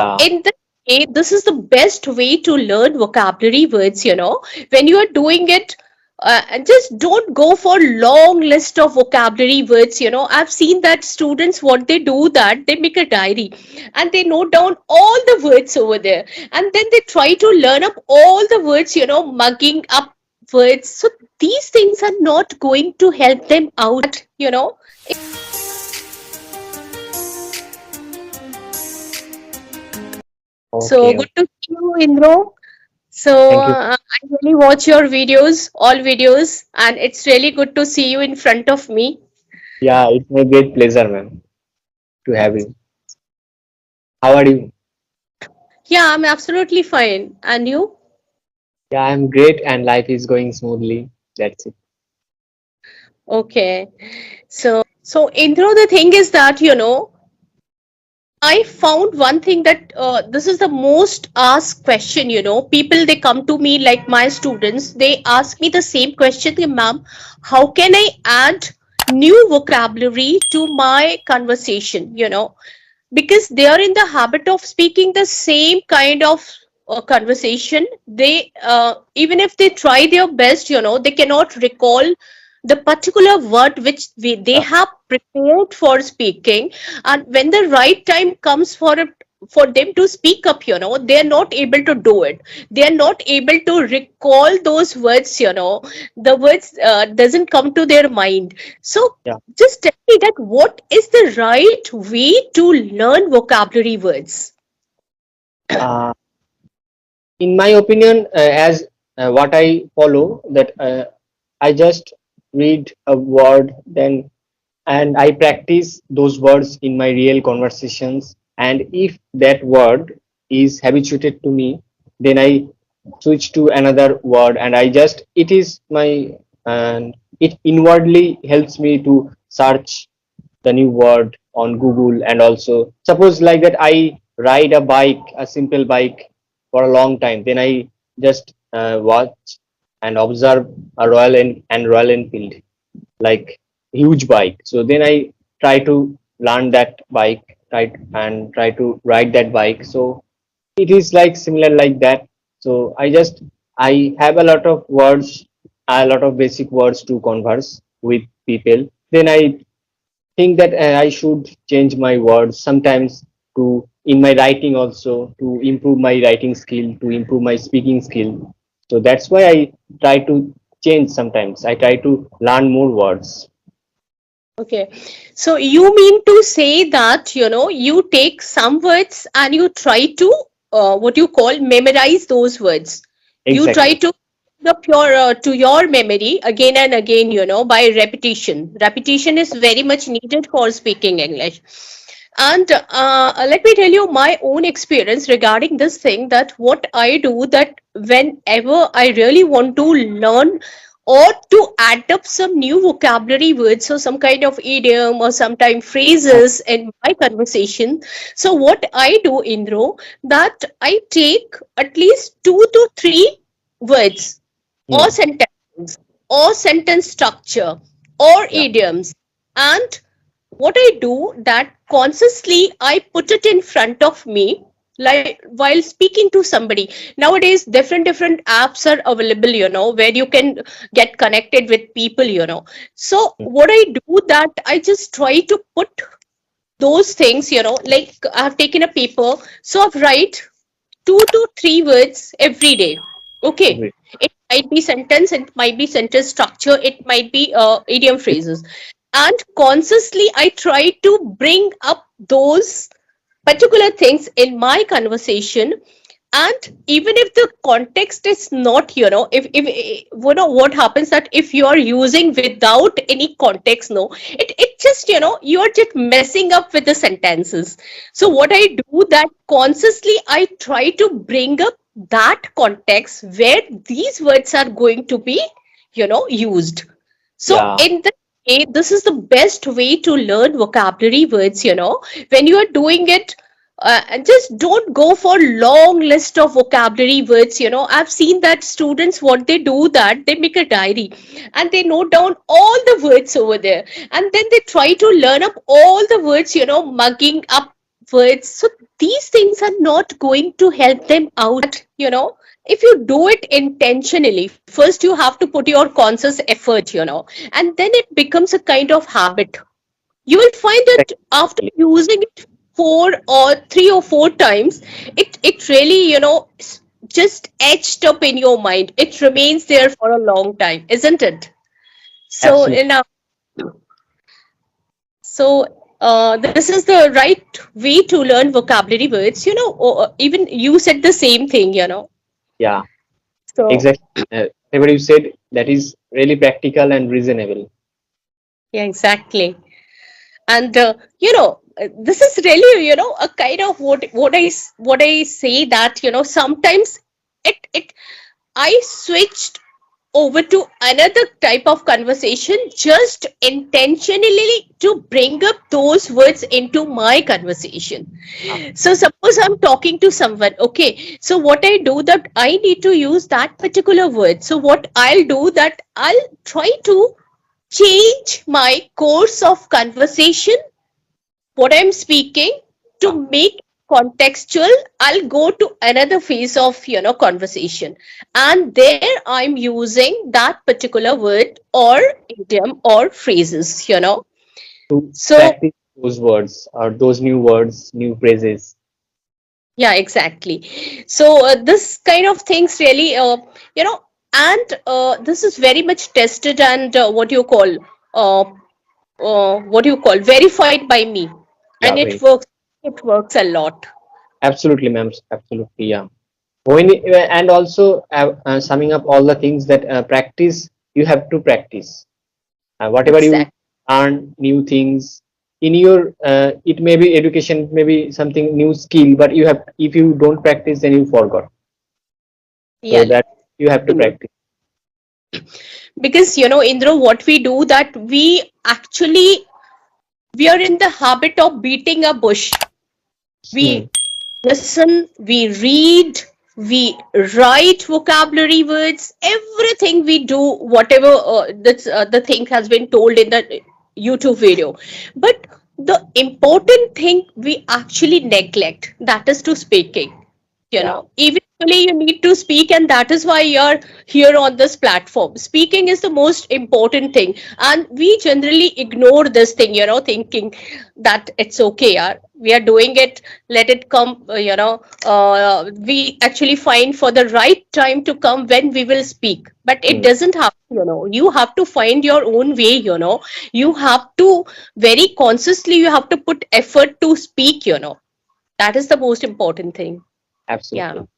So Yeah. in this way, this is the best way to learn vocabulary words, when you are doing it. And just don't go for long list of vocabulary words. I've seen that students, what they do, that they make a diary and they note down all the words over there, and then they try to learn up all the words, mugging up words. So these things are not going to help them out, So Okay. good to see you, Indro. So Thank you. I really watch your videos, all videos, and it's really good to see you in front of me. Yeah, it's my great pleasure, ma'am, to have you. How are you? Yeah, I'm absolutely fine. And you? Yeah, I'm great and life is going smoothly. That's it. Okay. So Indro, the thing is that, I found one thing that this is the most asked question. People, they come to me, like my students, they ask me the same question, ma'am, how can I add new vocabulary to my conversation? Because they are in the habit of speaking the same kind of conversation. They even if they try their best, they cannot recall the particular word which they Yeah. have prepared for speaking, and when the right time comes for it, for them to speak up, they are not able to do it. They are not able to recall those words. The words doesn't come to their mind. So Yeah. just tell me that what is the right way to learn vocabulary words? Uh, in my opinion, as what I follow, that I just read a word, then and I practice those words in my real conversations. And if that word is habituated to me, then I switch to another word, and I just it is my and it inwardly helps me to search the new word on Google. And also suppose like that I ride a bike, a simple bike for a long time, then I just watch and observe a Royal Enfield, like huge bike. So then I try to learn that bike, try to ride that bike. So it is like similar like that. So I have a lot of words, a lot of basic words to converse with people. Then I think that I should change my words sometimes to in my writing also, to improve my writing skill, to improve my speaking skill. So that's why I try to change sometimes. I try to learn more words. Okay. So you mean to say that, you take some words and you try to, what you call, memorize those words. You try Exactly. to up to your memory again and again, by repetition. Repetition is very much needed for speaking English. And let me tell you my own experience regarding this thing, that what I do, that whenever I really want to learn or to add up some new vocabulary words or some kind of idiom or sometimes phrases in my conversation. So what I do, Indro, that I take at least 2 to 3 words or Hmm. sentences or sentence structure or Yeah. idioms, and what I do, that consciously I put it in front of me, like while speaking to somebody. Nowadays different apps are available, where you can get connected with people. So Hmm. what I do, that I just try to put those things, like I have taken a paper, so I've write 2 to 3 words every day. Okay. Agree. It might be sentence, it might be sentence structure, it might be idiom phrases. And consciously, I try to bring up those particular things in my conversation. And even if the context is not, if what happens, that if you are using without any context, no, it just, you are just messing up with the sentences. So what I do, that consciously I try to bring up that context where these words are going to be, used. So Yeah. in the way, this is the best way to learn vocabulary words, when you are doing it. And just don't go for long list of vocabulary words. I've seen that students, what they do, that they make a diary and they note down all the words over there, and then they try to learn up all the words, mugging up words. So these things are not going to help them out, if you do it intentionally. First you have to put your conscious effort, and then it becomes a kind of habit. You will find that after Exactly. using it 3 or 4 times, it really, just etched up in your mind. It remains there for a long time, isn't it? So Absolutely. in a so this is the right way to learn vocabulary words, or even you said the same thing, Yeah, so exactly. Whatever you said, that is really practical and reasonable. yeah, exactly. And this is really, a kind of what I say, that sometimes it I switched over to another type of conversation, just intentionally to bring up those words into my conversation. Ah, So suppose I'm talking to someone, okay, so what I do, that I need to use that particular word, so what I'll do, that I'll try to change my course of conversation, what I'm speaking, to ah. make contextual. I'll go to another phase of conversation, and there I'm using that particular word or idiom or phrases. To So practice those words or those new words, new phrases. yeah, exactly. So this kind of things really, and this is very much tested and uh, verified by me, Yeah, and it very. works. It works a lot. Absolutely, ma'am. Absolutely, yeah. When and also summing up all the things that practice, you have to practice. Whatever you Exactly. learn, new things in your, it may be education, it may be something new skill, but you have, if you don't practice, then you forgot. So Yeah. that you have to practice. Because Indra, what we do, that we are in the habit of beating a bush. Hmm. We listen, we read, we write vocabulary words, everything we do, whatever the thing has been told in the YouTube video. But the important thing we actually neglect, that is to speaking. Yeah, Eventually you need to speak, and that is why you're here on this platform. Speaking is the most important thing, and we generally ignore this thing, thinking that it's okay, yeah, we are doing it, let it come, we actually find for the right time to come when we will speak, but it hmm, doesn't happen. You have to find your own way. You have to very consciously, you have to put effort to speak. That is the most important thing. absolutely. Yeah.